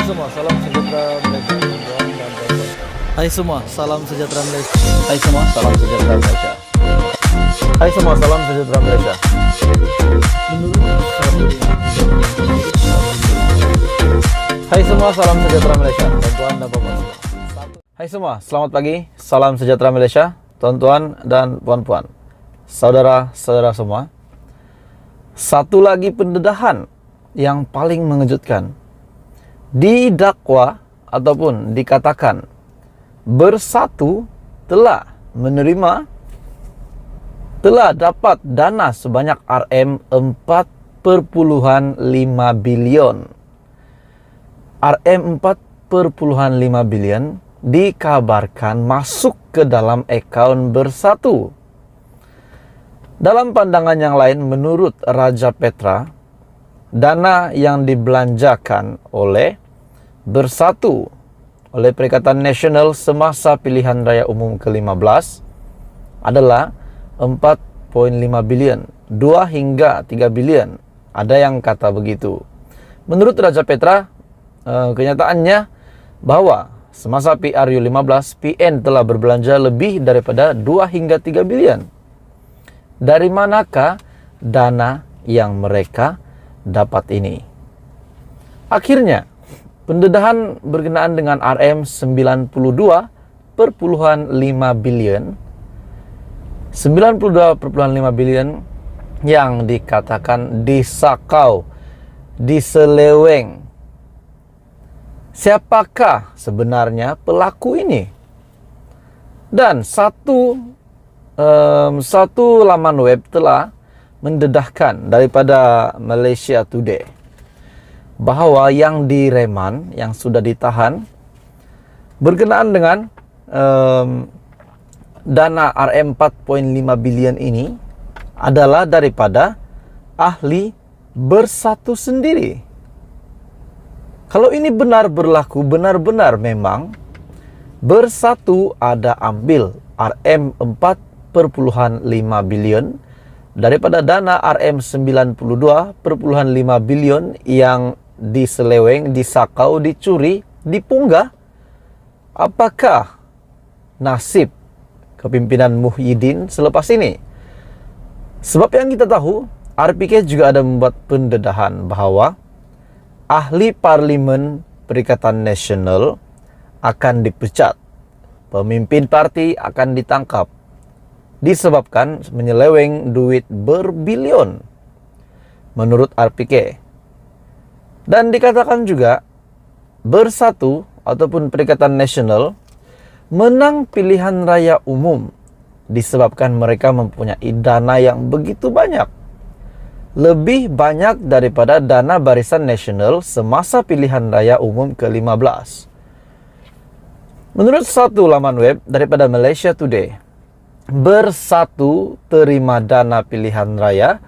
semua, salam sejahtera Malaysia. Hai semua, salam sejahtera Malaysia. Hai semua, salam sejahtera Malaysia. Hai semua, salam sejahtera Malaysia. Hai semua, salam sejahtera Malaysia. Tuan-tuan dan puan-puan. Hai semua, selamat pagi. Salam sejahtera Malaysia, tuan-tuan dan puan-puan. Saudara-saudara semua. Satu lagi pendedahan yang paling mengejutkan. Didakwa ataupun dikatakan Bersatu telah dapat dana sebanyak RM4,5 bilion. RM4,5 bilion dikabarkan masuk ke dalam akaun Bersatu. Dalam pandangan yang lain, menurut Raja Petra, dana yang dibelanjakan oleh Bersatu oleh Perikatan Nasional semasa pilihan raya umum ke-15 adalah 4,5 bilion, 2 hingga 3 bilion. Ada yang kata begitu. Menurut Raja Petra, kenyataannya bahwa semasa PRU15, PN telah berbelanja lebih daripada 2 hingga 3 bilion. Dari manakah dana yang mereka dapat ini? Akhirnya, pendedahan berkenaan dengan RM92,5 bilion, 92,5 bilion yang dikatakan disakau, diseleweng. Siapakah sebenarnya pelaku ini? Dan satu laman web telah mendedahkan daripada Malaysia Today bahwa yang direman, yang sudah ditahan berkenaan dengan dana RM4,5 bilion ini adalah daripada ahli Bersatu sendiri. Kalau ini benar berlaku, benar-benar memang Bersatu ada ambil RM4,5 bilion daripada dana RM92,5 bilion yang diseleweng, disakau, dicuri, dipunggah. Apakah nasib kepimpinan Muhyiddin selepas ini? Sebab yang kita tahu, RPK juga ada membuat pendedahan bahwa ahli parlimen Perikatan Nasional akan dipecat. Pemimpin parti akan ditangkap disebabkan menyeleweng duit berbilion menurut RPK. Dan dikatakan juga Bersatu ataupun Perikatan Nasional menang pilihan raya umum disebabkan mereka mempunyai dana yang begitu banyak. Lebih banyak daripada dana Barisan Nasional semasa pilihan raya umum ke-15. Menurut satu laman web daripada Malaysia Today, Bersatu terima dana pilihan raya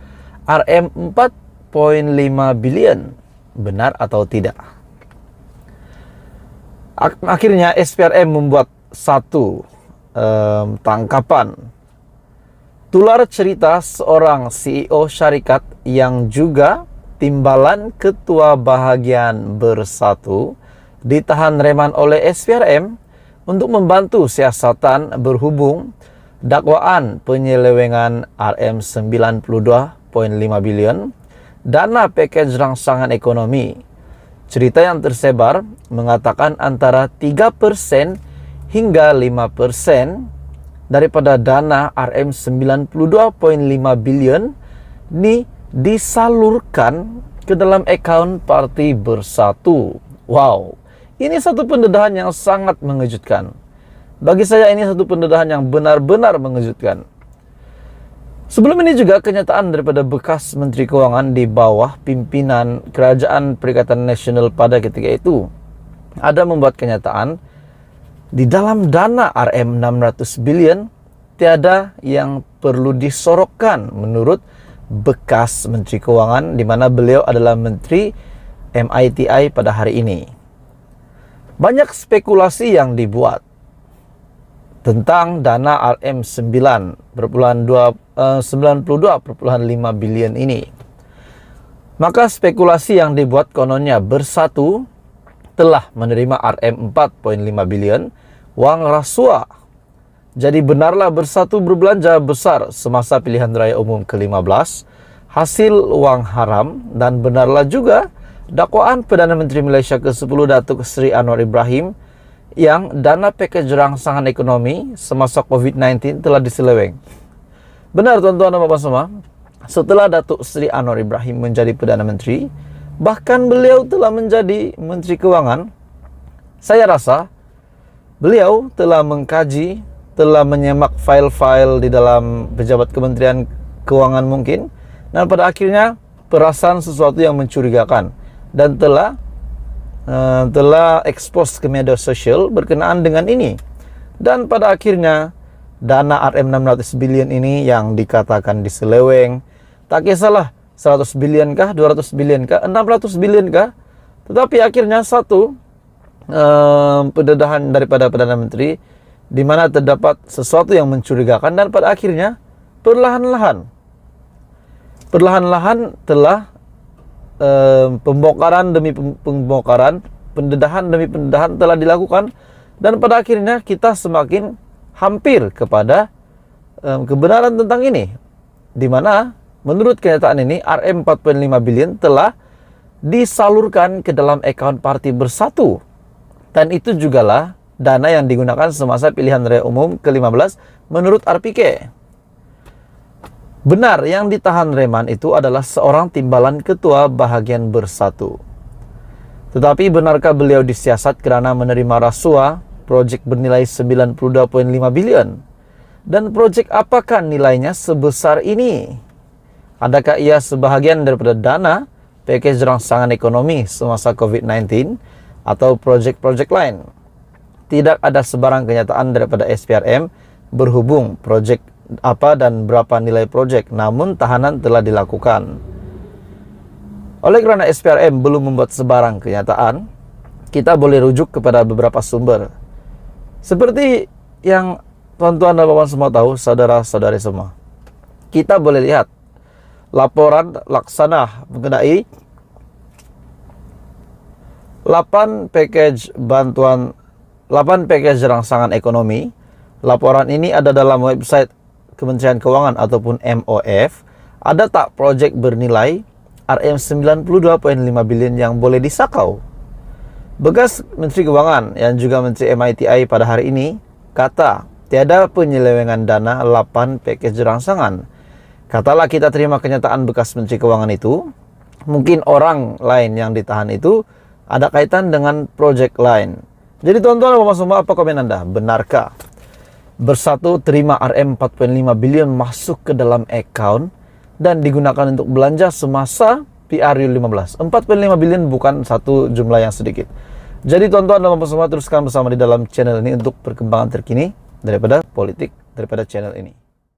RM4,5 bilion. Benar atau tidak? Akhirnya SPRM membuat satu tangkapan. Tular cerita seorang CEO syarikat yang juga timbalan ketua bahagian Bersatu ditahan reman oleh SPRM untuk membantu siasatan berhubung dakwaan penyelewengan RM92,5 bilion dana pakej rangsangan ekonomi. Cerita yang tersebar mengatakan antara 3% hingga 5% daripada dana RM92,5 bilion ini disalurkan ke dalam akaun parti Bersatu. Wow, ini satu pendedahan yang sangat mengejutkan. Bagi saya ini satu pendedahan yang benar-benar mengejutkan. Sebelum ini juga kenyataan daripada bekas Menteri Kewangan di bawah pimpinan Kerajaan Perikatan Nasional pada ketika itu ada membuat kenyataan di dalam dana RM600 bilion tiada yang perlu disorokkan menurut bekas Menteri Kewangan di mana beliau adalah Menteri MITI pada hari ini. Banyak spekulasi yang dibuat tentang dana RM92,5 bilion ini. Maka spekulasi yang dibuat kononnya Bersatu telah menerima RM 4,5 bilion wang rasuah. Jadi benarlah Bersatu berbelanja besar semasa pilihan raya umum ke-15 hasil uang haram, dan benarlah juga dakwaan Perdana Menteri Malaysia ke-10 Datuk Seri Anwar Ibrahim yang dana pakej rangsangan ekonomi semasa COVID-19 telah diseleweng. Benar tuan-tuan dan puan semua, setelah Datuk Seri Anwar Ibrahim menjadi Perdana Menteri, bahkan beliau telah menjadi Menteri Kewangan, saya rasa beliau telah mengkaji, telah menyemak file-file di dalam pejabat Kementerian Keuangan mungkin, dan pada akhirnya perasan sesuatu yang mencurigakan dan telah expose ke media sosial berkenaan dengan ini. Dan pada akhirnya dana RM 600 bilion ini yang dikatakan diseleweng, tak kisahlah 100 bilion kah, 200 bilion kah, 600 bilion kah, tetapi akhirnya satu pendedahan daripada Perdana Menteri di mana terdapat sesuatu yang mencurigakan, dan pada akhirnya perlahan-lahan telah pembongkaran demi pembongkaran, pendedahan demi pendedahan telah dilakukan, dan pada akhirnya kita semakin hampir kepada kebenaran tentang ini, di mana menurut kenyataan ini RM 4,5 bilion telah disalurkan ke dalam akaun Parti Bersatu, dan itu jugalah dana yang digunakan semasa pilihan raya umum ke-15 menurut RPK. Benar, yang ditahan reman itu adalah seorang timbalan ketua bahagian Bersatu. Tetapi benarkah beliau disiasat kerana menerima rasuah projek bernilai 92,5 bilion? Dan projek apakah nilainya sebesar ini? Adakah ia sebahagian daripada dana pakej rangsangan ekonomi semasa COVID-19 atau projek-projek lain? Tidak ada sebarang kenyataan daripada SPRM berhubung projek apa dan berapa nilai projek, namun tahanan telah dilakukan. Oleh kerana SPRM belum membuat sebarang kenyataan, kita boleh rujuk kepada beberapa sumber. Seperti yang tuan-tuan dan puan semua tahu, saudara-saudari semua, kita boleh lihat laporan laksana mengenai 8 pakej rangsangan ekonomi. Laporan ini ada dalam website Kementerian Keuangan ataupun MOF. Ada tak projek bernilai RM 92,5 bilion yang boleh disakau? Bekas Menteri Keuangan yang juga Menteri MITI pada hari ini kata tiada penyelewengan dana 8 pakej rangsangan. Katalah kita terima kenyataan bekas Menteri Keuangan itu, mungkin orang lain yang ditahan itu ada kaitan dengan projek lain. Jadi tuan-tuan dan puan semua, apa komen anda? Benarkah Bersatu terima RM 4,5 bilion masuk ke dalam akaun dan digunakan untuk belanja semasa PRU 15? 4,5 bilion bukan satu jumlah yang sedikit. Jadi tuan-tuan dan puan semua, teruskan bersama di dalam channel ini untuk perkembangan terkini daripada politik daripada channel ini.